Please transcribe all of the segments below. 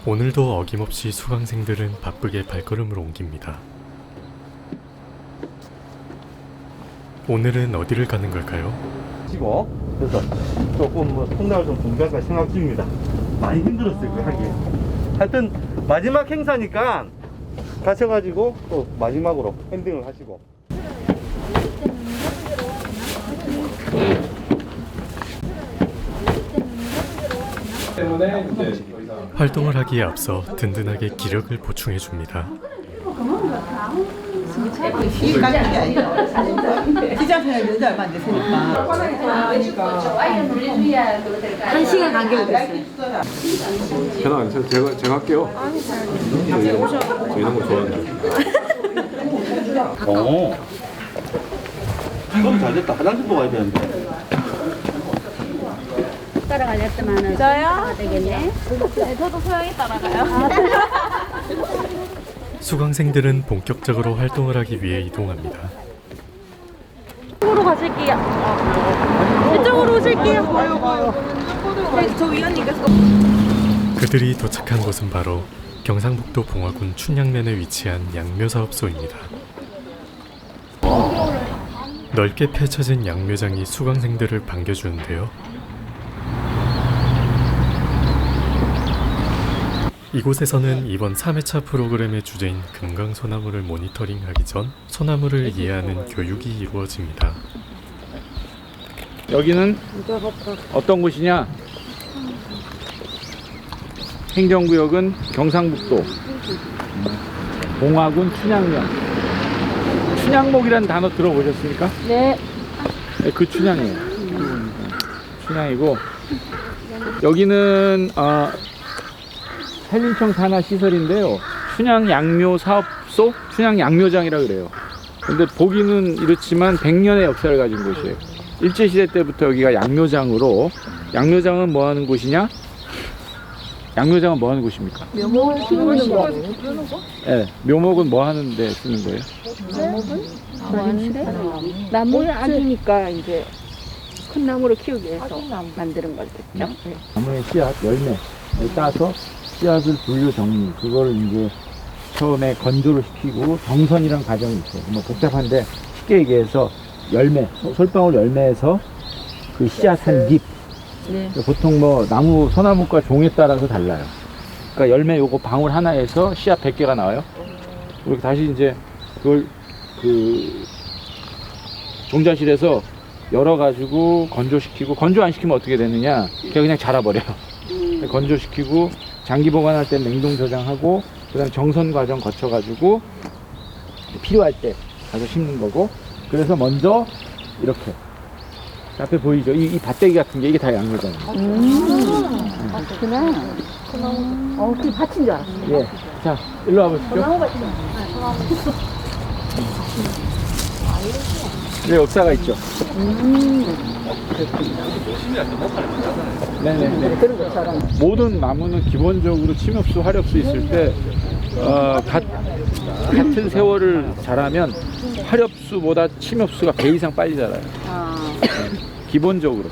오늘도 어김없이 수강생들은 바쁘게 발걸음을 옮깁니다. 오늘은 어디를 가는 걸까요? 그래서 조금 통닭을 좀 준비할까 생각 중입니다. 많이 힘들었어요, 그 하기. 하여튼 마지막 행사니까 가셔가지고 또 마지막으로 엔딩을 하시고. 활동을 하기에 앞서 든든하게 기력을 보충해줍니다. 한 시간 간격이 됐어요. 괜찮아요. 제가 할게요. 저 이런 거 좋아하는데. 이건 잘 됐다. 화장실 보고 가야 되는데. 따라가렸더만은 저요? 되겠네. 네, 저도 소영이 따라가요. 수강생들은 본격적으로 활동을 하기 위해 이동합니다. 이쪽으로 가실게요. 이쪽으로 오실게요. 네, 저 위원님께서. 그들이 도착한 곳은 바로 경상북도 봉화군 춘향면에 위치한 양묘사업소입니다. 넓게 펼쳐진 양묘장이 수강생들을 반겨주는데요. 이곳에서는 이번 3회차 프로그램의 주제인 금강소나무를 모니터링하기 전 소나무를 이해하는 교육이 이루어집니다. 여기는 어떤 곳이냐? 행정구역은 경상북도 봉화군 춘향면. 춘향목이라는 단어 들어보셨습니까? 네. 네, 그 춘향이에요. 춘향이고 여기는 산림청 산하 시설인데요. 춘향 양묘 사업소, 춘향 양묘장이라 그래요. 근데 보기는 이렇지만 100년의 역사를 가진 곳이에요. 일제시대 때부터 여기가 양묘장으로, 양묘장은 뭐 하는 곳이냐? 양묘장은 뭐 하는 곳입니까? 묘목을 키우는 거. 네, 묘목은 뭐 하는데 쓰는 거예요? 뭐 하는데? 나무를 아기니까 이제 큰 나무를 키우기 위해서 만드는 거겠죠. 나무의 씨앗, 열매를 따서 씨앗을 분류 정리, 그거를 이제 처음에 건조를 시키고 정선이라는 과정이 있어요. 뭐 복잡한데 쉽게 얘기해서 열매, 솔방울 열매에서 그 씨앗 한 잎. 네. 보통 뭐 나무, 소나무과 종에 따라서 달라요. 그러니까 열매 요거 방울 하나에서 씨앗 100개가 나와요. 그리고 다시 이제 그걸 그 종자실에서 열어가지고 건조시키고, 건조 안 시키면 어떻게 되느냐? 그냥 자라버려요. 건조시키고 장기 보관할 때 냉동 저장하고 그다음 정선 과정 거쳐가지고 필요할 때 가서 심는 거고. 그래서 먼저 이렇게 앞에 보이죠? 이 밭대기 같은 게 이게 다 양묘장이에요. 그렇구나. 그 밭인 줄 알았어. 예. 자, 일로 와보시죠. 네, 역사가 있죠. 네네네. 그런 것처럼. 모든 나무는 기본적으로 침엽수, 화렵수 있을 때 같은 세월을 자라면 화렵수보다 침엽수가 배 이상 빨리 자라요. 기본적으로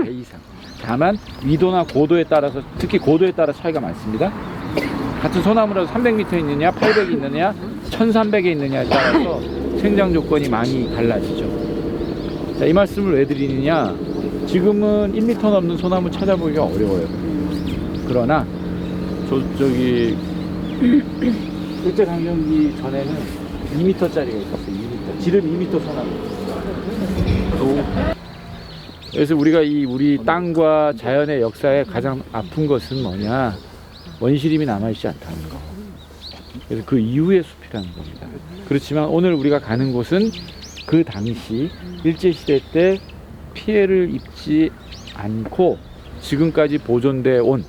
배 이상. 다만 위도나 고도에 따라서, 특히 고도에 따라 차이가 많습니다. 같은 소나무라도 300m 있느냐, 800이 있느냐, 1300에 있느냐에 따라서 생장 조건이 많이 달라지죠. 자, 이 말씀을 왜 드리느냐? 지금은 1m 넘는 소나무 찾아보기가 어려워요. 그러나 저기 일제강점기 전에는 2m짜리가 있었어요. 2m. 지름 2m 소나무. 그래서 우리가 우리 땅과 자연의 역사에 가장 아픈 것은 뭐냐? 원시림이 남아있지 않다는 거. 그래서 그 이후의 숲이라는 겁니다. 그렇지만 오늘 우리가 가는 곳은 그 당시 일제시대 때 피해를 입지 않고 지금까지 보존되어 온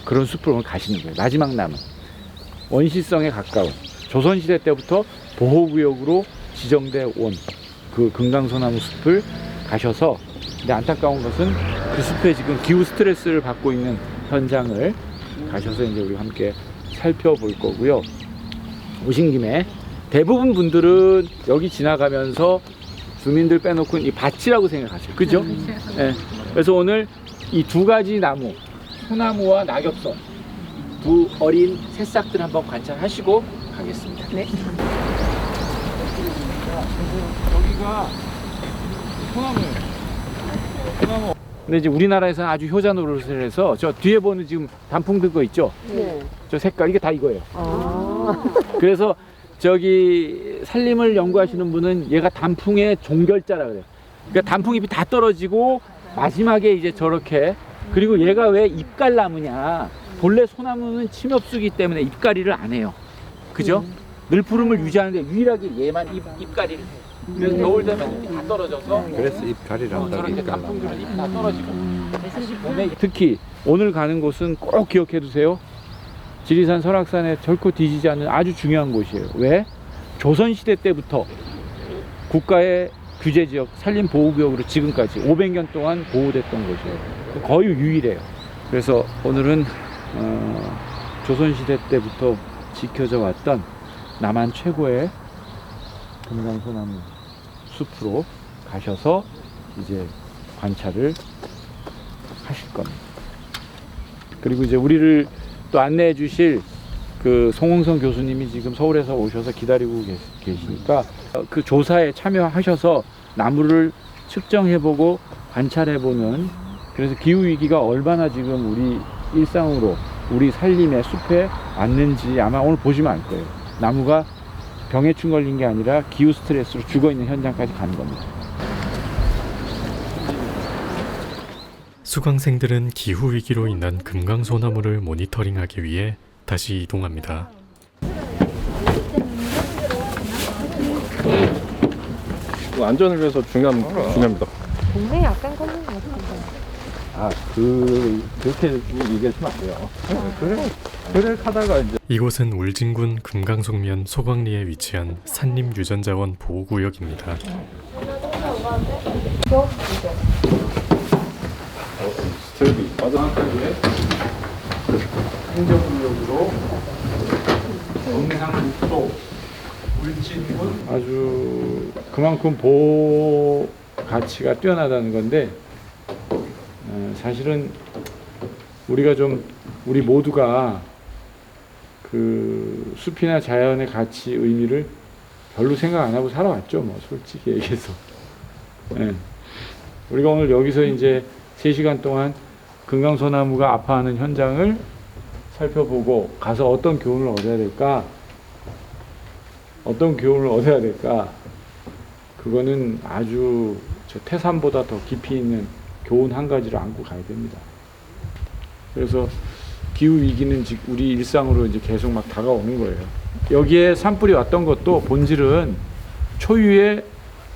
그런 숲을 오늘 가시는 거예요. 마지막 남은 원시성에 가까운 조선시대 때부터 보호구역으로 지정되어 온 그 금강소나무 숲을 가셔서, 근데 안타까운 것은 그 숲에 지금 기후 스트레스를 받고 있는 현장을 가셔서 이제 우리 함께 살펴볼 거고요. 오신 김에 대부분 분들은 여기 지나가면서 주민들 빼놓고 이 밭이라고 생각하세요. 그죠? 네. 그래서 오늘 이 두 가지 나무, 소나무와 낙엽선 두 어린 새싹들 한번 관찰하시고 가겠습니다. 네. 여기가 소나무예요. 근데 이제 우리나라에서는 아주 효자 노릇을 해서 저 뒤에 보는 지금 단풍 든 거 있죠? 네. 저 색깔 이게 다 이거예요. 아. 그래서 저기 산림을 연구하시는 분은 얘가 단풍의 종결자라 그래요. 그러니까 단풍잎이 다 떨어지고 마지막에 이제 저렇게, 그리고 얘가 왜 잎갈나무냐, 본래 소나무는 침엽수기 때문에 잎갈이를 안 해요. 그죠? 늘푸름을 유지하는데 유일하게 얘만 잎갈이를 해요. 그래서 겨울 되면 잎이 다 떨어져서 그래서 잎갈이란다. 저렇게 단풍들은 잎이 다 떨어지고 봄에 특히 오늘 가는 곳은 꼭 기억해 두세요. 지리산 설악산에 결코 뒤지지 않는 아주 중요한 곳이에요. 왜? 조선시대 때부터 국가의 규제지역, 산림보호구역으로 지금까지 500년 동안 보호됐던 곳이에요. 거의 유일해요. 그래서 오늘은 조선시대 때부터 지켜져 왔던 남한 최고의 금강소나무 숲으로 가셔서 이제 관찰을 하실 겁니다. 그리고 이제 우리를 또 안내해 주실 그 송홍성 교수님이 지금 서울에서 오셔서 기다리고 계시니까 그 조사에 참여하셔서 나무를 측정해보고 관찰해보는, 그래서 기후위기가 얼마나 지금 우리 일상으로 우리 산림의 숲에 왔는지 아마 오늘 보시면 알 거예요. 나무가 병해충 걸린 게 아니라 기후 스트레스로 죽어있는 현장까지 가는 겁니다. 수강생들은 기후위기로 인한 금강소나무를 모니터링하기 위해 다시 이동합니다. 안전을 위해서 중요합니다. 동생이 약간 걸린 것 같은데. 그렇게 얘기하시면 안 돼요. 그래 하다가 이제 이곳은 울진군 금강송면 소광리에 위치한 산림유전자원 보호구역입니다. 스텝이 고등학교에 행정구역으로 영상북도 울진군 아주 그만큼 보호 가치가 뛰어나다는 건데, 사실은 우리 모두가 그 숲이나 자연의 가치, 의미를 별로 생각 안 하고 살아왔죠, 뭐 솔직히 얘기해서. 예. 우리가 오늘 여기서 이제 3시간 동안 금강소나무가 아파하는 현장을 살펴보고 가서 어떤 교훈을 얻어야 될까? 그거는 아주 저 태산보다 더 깊이 있는 교훈 한 가지를 안고 가야 됩니다. 그래서 기후 위기는 우리 일상으로 이제 계속 막 다가오는 거예요. 여기에 산불이 왔던 것도 본질은 초유의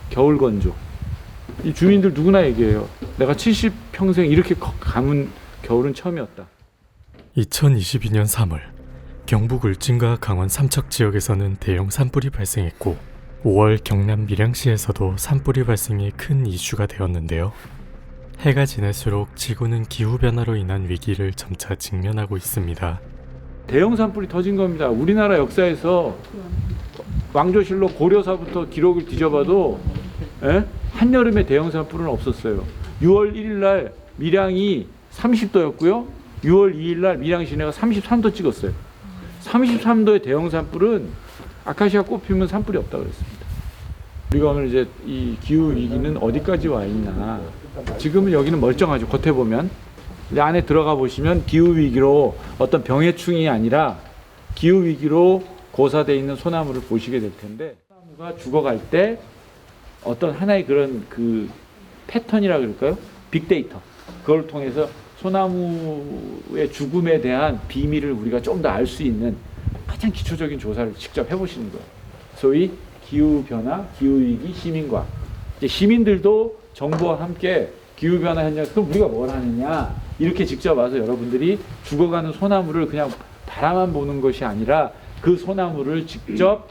겨울 건조. 이 주민들 누구나 얘기해요. 내가 70평생 이렇게 가문 겨울은 처음이었다. 2022년 3월 경북 울진과 강원 삼척 지역에서는 대형 산불이 발생했고 5월 경남 밀양시에서도 산불이 발생해 큰 이슈가 되었는데요. 해가 지날수록 지구는 기후변화로 인한 위기를 점차 직면하고 있습니다. 대형 산불이 터진 겁니다. 우리나라 역사에서 왕조실록 고려사부터 기록을 뒤져봐도 한여름에 대형 산불은 없었어요. 6월 1일 날 밀양이 30도였고요. 6월 2일 날 밀양 시내가 33도 찍었어요. 33도의 대형 산불은 아카시아 꽃 피우면 산불이 없다고 그랬습니다. 우리가 오늘 이제 이 기후 위기는 어디까지 와 있나. 지금은 여기는 멀쩡하죠. 겉에 보면. 근데 안에 들어가 보시면 기후 위기로 어떤 병해충이 아니라 기후 위기로 고사되어 있는 소나무를 보시게 될 텐데, 소나무가 죽어갈 때 어떤 하나의 그런 그 패턴이라 그럴까요? 빅데이터. 그걸 통해서 소나무의 죽음에 대한 비밀을 우리가 좀 더 알 수 있는 가장 기초적인 조사를 직접 해보시는 거예요. 소위 기후변화, 기후위기, 시민과. 이제 시민들도 정부와 함께 기후변화 현장, 그럼 우리가 뭘 하느냐. 이렇게 직접 와서 여러분들이 죽어가는 소나무를 그냥 바라만 보는 것이 아니라 그 소나무를 직접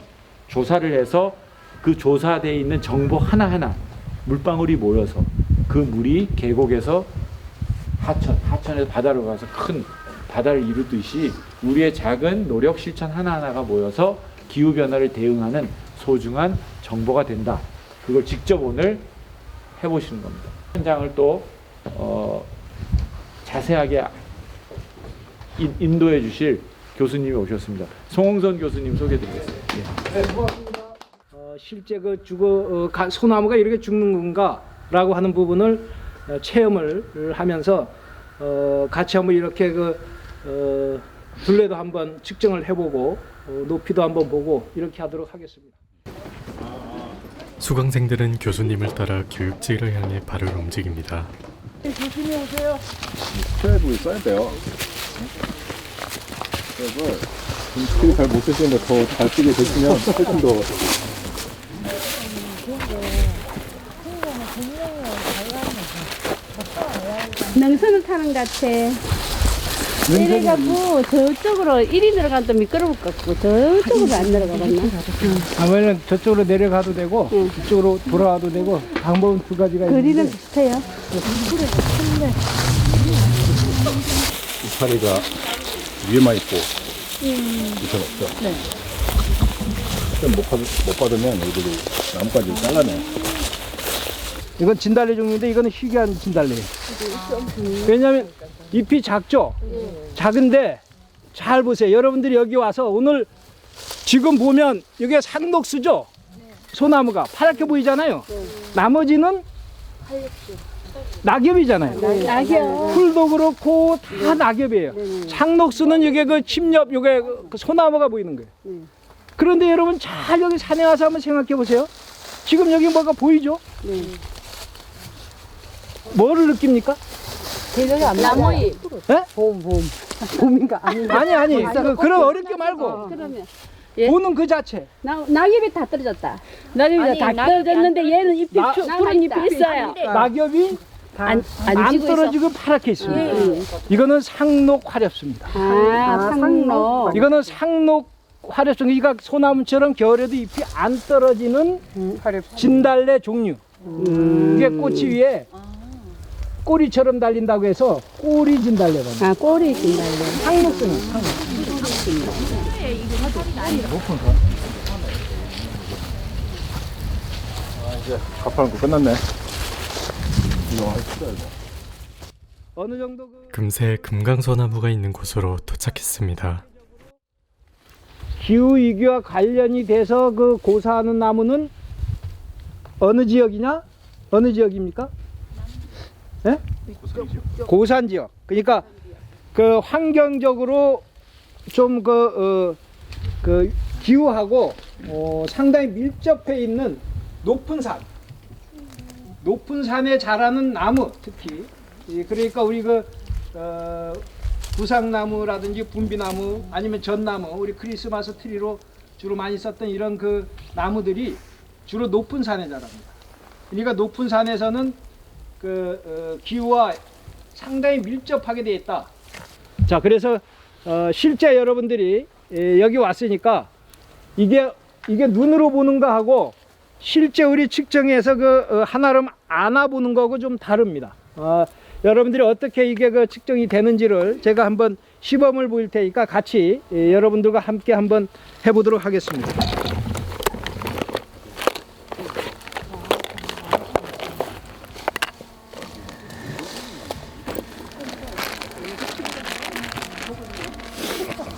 조사를 해서 그 조사되어 있는 정보 하나하나 물방울이 모여서 그 물이 계곡에서 하천에서 바다로 가서 큰 바다를 이루듯이 우리의 작은 노력 실천 하나하나가 모여서 기후변화를 대응하는 소중한 정보가 된다. 그걸 직접 오늘 해보시는 겁니다. 현장을 또 자세하게 인도해 주실 교수님이 오셨습니다. 송홍선 교수님 소개드리겠습니다. 예. 실제 그 소나무가 이렇게 죽는 건가라고 하는 부분을 체험을 하면서 같이 한번 이렇게 둘레도 한번 측정을 해보고 높이도 한번 보고 이렇게 하도록 하겠습니다. 수강생들은 교수님을 따라 교육지를 향해 발을 움직입니다. 교수님 오세요. 스텝을 써야 돼요. 스텝을 스킬을 잘 못 쓰시는데 더 잘 쓰게 되시면 훨씬 더 능선을 타는 것 같아. 이래갖고 저쪽으로 1이 들어가면 또 미끄러울 것 같고 저쪽으로 안 내려가 봤나? 아무래도 저쪽으로 내려가도 되고 이쪽으로 돌아와도 되고 방법은 두 가지가 거리는 있는데 비슷해요. 이파리가 위에만 있고 밑에는 없죠. 네. 못 받으면 여기도 나뭇가지를 잘라내. 이건 진달래 종류인데 이거는 희귀한 진달래예요. 왜냐하면 잎이 작죠? 작은데 잘 보세요. 여러분들이 여기 와서 오늘 지금 보면 이게 상록수죠? 소나무가 파랗게 보이잖아요. 나머지는 낙엽이잖아요. 낙엽. 풀도 그렇고 다 낙엽이에요. 상록수는 이게 그 침엽, 이게 그 소나무가 보이는 거예요. 그런데 여러분 잘 여기 산에 와서 한번 생각해 보세요. 지금 여기 뭐가 보이죠? 뭐를 느낍니까? 나무잎. 예? 봄인가? 아니. 아니 그런 어렵게 말고 그러면 예? 보는 그 자체. 낙엽이 다 떨어졌다. 낙엽이 다 떨어졌는데 얘는 잎이 푸른 잎이 있어요. 낙엽이 안 떨어지고 파랗게 있습니다. 이거는 상록 화렵수입니다. 상록. 이거는 상록 화렵수. 그러니까 소나무처럼 겨울에도 잎이 안 떨어지는 진달래 종류. 이게 꽃이 위에 꼬리처럼 달린다고 해서 꼬리 진달래랍니다. 꼬리 진달래. 상록수는 상록. 이제 가파른 거 끝났네. 이거 해줘야 돼. 어느 정도 금세 금강소나무가 있는 곳으로 도착했습니다. 기후 위기와 관련이 돼서 그 고사하는 나무는 어느 지역이냐? 어느 지역입니까? 예? 고산 지역. 그러니까 그 환경적으로 좀 그 기후하고 상당히 밀접해 있는 높은 산. 높은 산에 자라는 나무 특히. 그러니까 우리 부상나무라든지 분비나무 아니면 전나무, 우리 크리스마스 트리로 주로 많이 썼던 이런 그 나무들이 주로 높은 산에 자랍니다. 그러니까 높은 산에서는 기후와 상당히 밀접하게 되어 있다. 자, 그래서 실제 여러분들이 여기 왔으니까 이게 눈으로 보는 거하고 실제 우리 측정해서 하나로 안아보는 거하고 좀 다릅니다. 여러분들이 어떻게 이게 측정이 되는지를 제가 한번 시범을 보일 테니까 같이 여러분들과 함께 한번 해보도록 하겠습니다.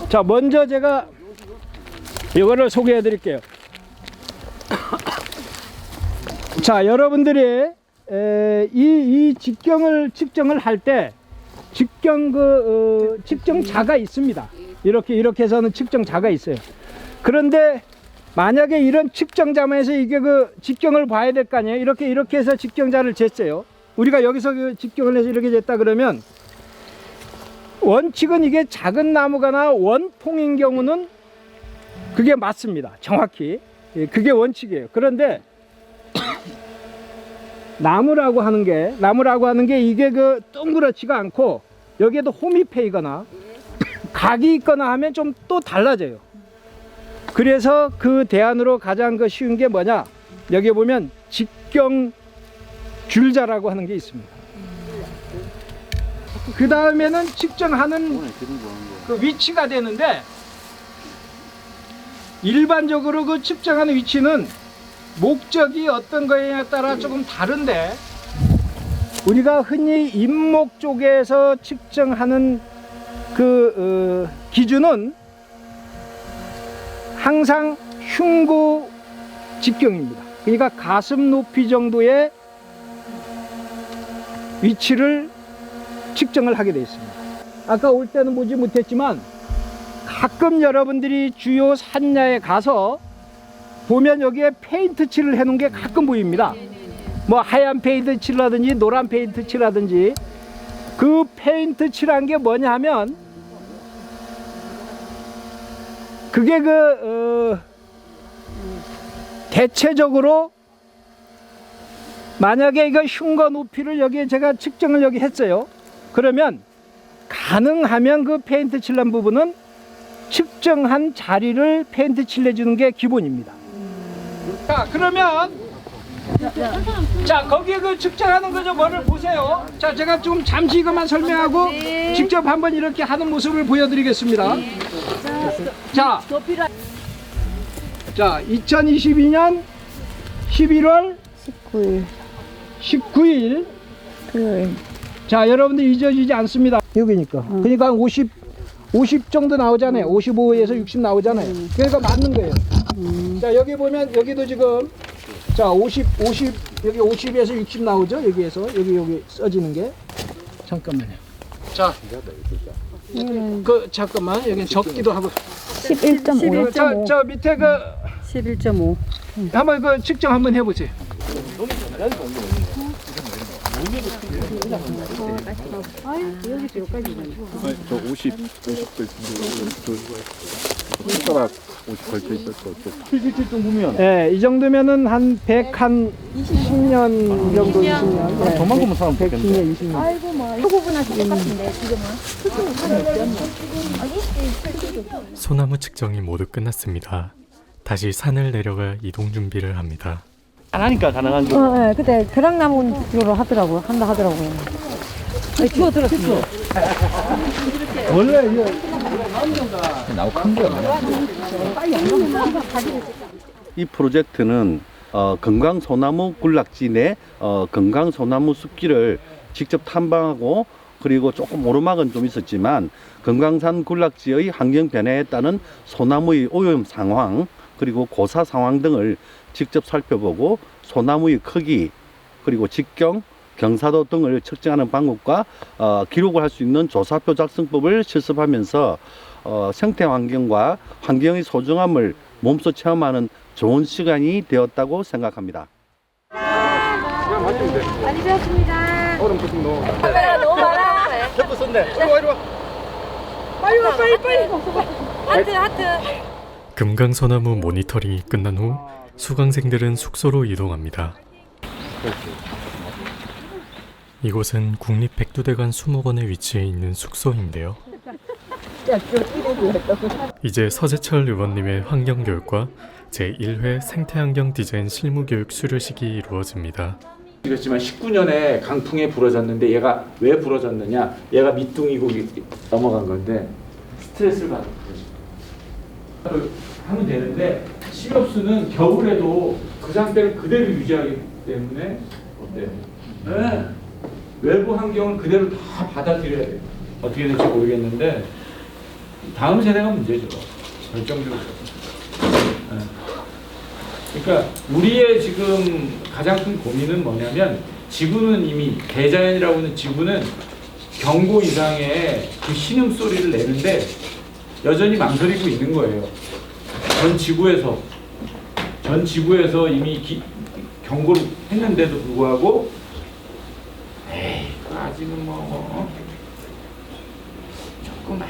자, 먼저 제가 이거를 소개해 드릴게요. 자, 여러분들이 이 측정을 할 때 측정자가 있습니다. 이렇게 해서는 측정자가 있어요. 그런데 만약에 이런 측정자만에서 이게 직경을 봐야 될 거 아니에요. 이렇게 해서 직경자를 쟀어요. 우리가 여기서 직경을 해서 이렇게 쟀다 그러면 원칙은 이게 작은 나무가나 원통인 경우는 그게 맞습니다. 정확히. 그게 원칙이에요. 그런데 나무라고 하는 게 이게 동그랗지가 않고 여기에도 홈이 패이거나 각이 있거나 하면 좀 또 달라져요. 그래서 그 대안으로 가장 쉬운 게 뭐냐? 여기 보면 직경 줄자라고 하는 게 있습니다. 그 다음에는 측정하는 그 위치가 되는데 일반적으로 측정하는 위치는 목적이 어떤 거에 따라 조금 다른데 우리가 흔히 잎목 쪽에서 측정하는 기준은 항상 흉고 직경입니다. 그러니까 가슴 높이 정도의 위치를 측정을 하게 되어 있습니다. 아까 올 때는 보지 못했지만 가끔 여러분들이 주요 산야에 가서 보면 여기에 페인트 칠을 해놓은 게 가끔 보입니다. 뭐 하얀 페인트 칠하든지 노란 페인트 칠하든지, 그 페인트 칠한 게 뭐냐 하면 그게 대체적으로 만약에 이거 흉거 높이를 여기에 제가 측정을 여기 했어요. 그러면 가능하면 그 페인트 칠한 부분은 측정한 자리를 페인트 칠해주는 게 기본입니다. 자, 그러면 자, 거기에 그 측정하는 거죠. 뭐를 보세요. 자, 제가 좀 잠시 이것만 설명하고 직접 한번 이렇게 하는 모습을 보여드리겠습니다. 자, 2022년 11월 19일. 자, 여러분들 잊어지지 않습니다. 여기니까. 그러니까 한 50 정도 나오잖아요. 55에서 60 나오잖아요. 그러니까 맞는 거예요. 자, 여기 보면 여기도 지금 자, 50 여기 50에서 60 나오죠? 여기에서 여기 써지는 게. 잠깐만요. 자, 잠깐만, 여기 적기도 하고. 11.5. 저 밑에 11.5. 한번 측정 한번 해보세요. 저 50 손가락 50 걸쳐 있었어. 77점 보면 네, 이 정도면은 한 20년 정도 20년. 네, 저만큼은 사람 좋겠는데. 100, 20년. 아이고 뭐 초보분하고 똑같은데 지금은 소나무 측정이 모두 끝났습니다. 다시 산을 내려가 이동 준비를 합니다. 안 하니까 가능한 거. 네, 그때 벼락나무로 하더라고요. 한다 하더라고요. 주워 들었어요. 원래 이거 이 프로젝트는 건강 소나무 군락지 내 건강 소나무 숲길을 직접 탐방하고, 그리고 조금 오르막은 좀 있었지만 건강산 군락지의 환경 변화에 따른 소나무의 오염 상황, 그리고 고사 상황 등을 직접 살펴보고 소나무의 크기, 그리고 직경, 경사도 등을 측정하는 방법과 기록을 할 수 있는 조사표 작성법을 실습하면서 생태 환경과 환경의 소중함을 몸소 체험하는 좋은 시간이 되었다고 생각합니다. 많이 배웠습니다. 얼음 조금 넣어. 너무 많아. 햇빛 썼네. 빨리. 하트. 금강소나무 모니터링이 끝난 후 수강생들은 숙소로 이동합니다. 이곳은 국립백두대간 수목원에 위치해 있는 숙소인데요. 이제 서재철 의원님의 환경교육과 제1회 생태환경 디자인 실무교육 수료식이 이루어집니다. 그렇지만 19년에 강풍에 부러졌는데 얘가 왜 부러졌느냐? 얘가 밑둥이고 넘어간 건데 스트레스를 받은 거지. 하면 되는데 식엽수는 겨울에도 그 상태를 그대로 유지하기 때문에 어때요? 네. 외부 환경을 그대로 다 받아들여야 돼요. 어떻게 될지 모르겠는데 다음 세대가 문제죠. 결정적으로. 네. 그러니까 우리의 지금 가장 큰 고민은 뭐냐면, 지구는 이미 대자연이라고 하는 지구는 경고 이상의 그 신음소리를 내는데 여전히 망설이고 있는 거예요. 전 지구에서 이미 경고를 했는데도 불구하고 에이, 아직은 조금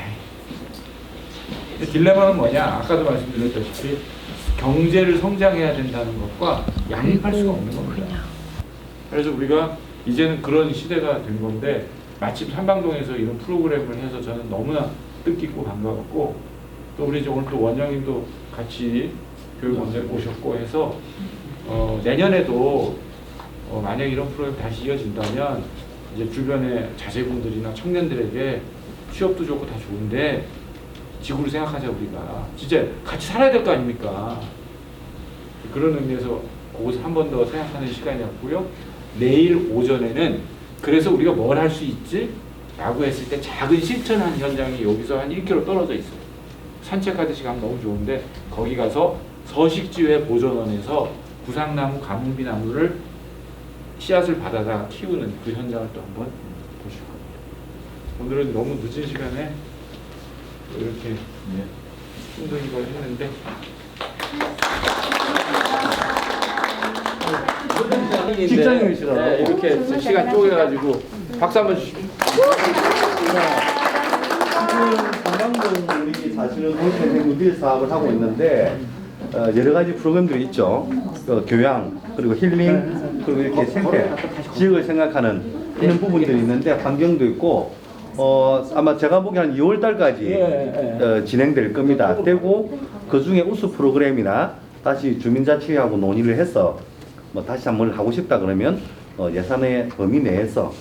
딜레마는 뭐냐? 아까도 말씀드렸다시피 경제를 성장해야 된다는 것과 양립할 수가 없는 겁니다. 그래서 우리가 이제는 그런 시대가 된 건데, 마침 삼방동에서 이런 프로그램을 해서 저는 너무나 뜻깊고 반가웠고, 또 우리 오늘 또 원장님도 같이 교육원장 오셨고 해서 내년에도 만약 이런 프로그램 다시 이어진다면 이제 주변의 자제분들이나 청년들에게 취업도 좋고 다 좋은데 지구를 생각하자. 우리가 진짜 같이 살아야 될 거 아닙니까? 그런 의미에서 그것을 한 번 더 생각하는 시간이었고요. 내일 오전에는 그래서 우리가 뭘 할 수 있지? 라고 했을 때 작은 실천한 현장이 여기서 한 1km 떨어져 있어요. 산책하듯이 가면 너무 좋은데 거기 가서 서식지회 보존원에서 구상나무, 가뭄비 나무를 씨앗을 받아다 키우는 그 현장을 또 한번 보실 겁니다. 오늘은 너무 늦은 시간에 이렇게 힘든 걸 했는데 직장인이시라고. 네, 이렇게 시간 쪼개가지고 박수 한번 주시고. 관광동 우리 사실은 도시재생 누빌 사업을 하고 있는데 여러 가지 프로그램들이 있죠. 교양 그리고 힐링 그리고 이렇게 생태 지역을 생각하는 이런 부분들이 있는데 환경도 있고 아마 제가 보기엔 한 2월 달까지 진행될 겁니다. 되고 그 중에 우수 프로그램이나 다시 주민자치회하고 논의를 해서 뭐 다시 한번 하고 싶다 그러면 예산의 범위 내에서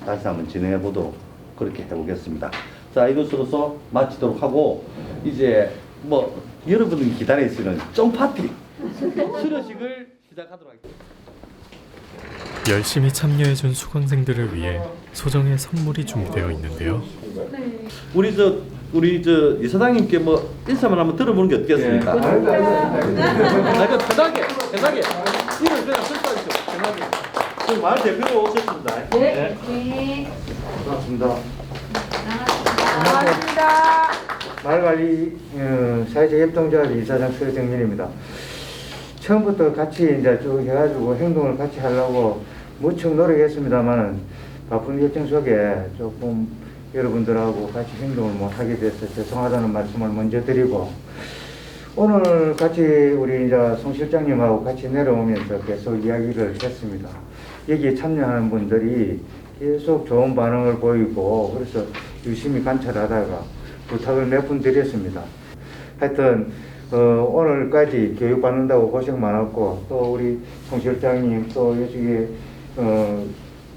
다시 한번 진행해 보도록 그렇게 해보겠습니다. 자, 이것으로서 마치도록 하고 이제 뭐 여러분들이 기다리시는 쫑 파티 수료식을 시작하도록 하겠습니다. 열심히 참여해준 수강생들을 위해 소정의 선물이 준비되어 있는데요. 우리 저 이사장님께 뭐 인사만 한번 들어보는 게 어떻겠습니까? 이거 편하게 이걸 그냥 설사하시죠. 편하게. 지금 마을 대표로 오셨습니다. 네. 반갑습니다. 마을관리 사회적 협동조합 이사장 서정민입니다. 처음부터 같이 이제 쭉 해가지고 행동을 같이 하려고 무척 노력했습니다만 바쁜 일정 속에 조금 여러분들하고 같이 행동을 못 하게 돼서 죄송하다는 말씀을 먼저 드리고 오늘 같이 우리 이제 송 실장님하고 같이 내려오면서 계속 이야기를 했습니다. 여기에 참여하는 분들이 계속 좋은 반응을 보이고 그래서 유심히 관찰하다가 부탁을 몇 분 드렸습니다. 하여튼 오늘까지 교육받는다고 고생 많았고 또 우리 송 실장님 또 이쪽에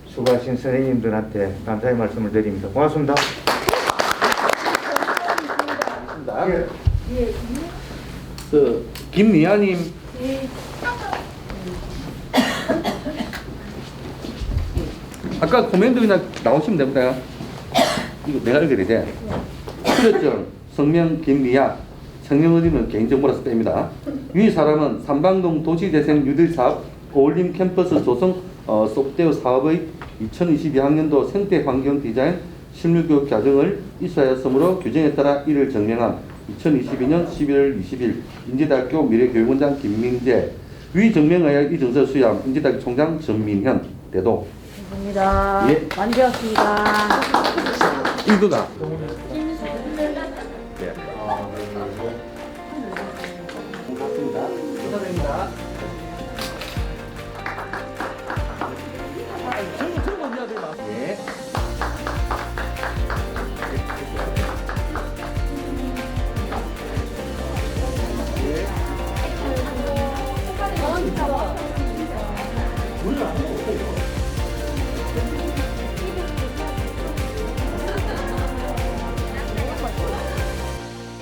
수고하신 선생님들한테 감사의 말씀을 드립니다. 고맙습니다. 그 김미아님. 아까 코멘트 그냥 나오시면 됩니다. 이거 내가 읽어야 돼. 출혈증, 성명 김미아, 성명어디는 개인정보라서 뺍니다. 위 사람은 삼방동 도시재생 뉴딜사업 어울림 캠퍼스 조성 소프트웨어 사업의 2022학년도 생태환경 디자인 실무교육 과정을 이수하였으므로 규정에 따라 이를 정명한 2022년 11월 20일 인제대학교 미래교육원장 김민재 위 정명하여 이 정서 수ям 인제대학교 총장 전민현 대도. 감사합니다. 예. 많이 배웠습니다. 이거가.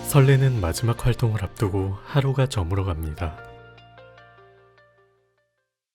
설레는 마지막 활동을 앞두고 하루가 저물어 갑니다.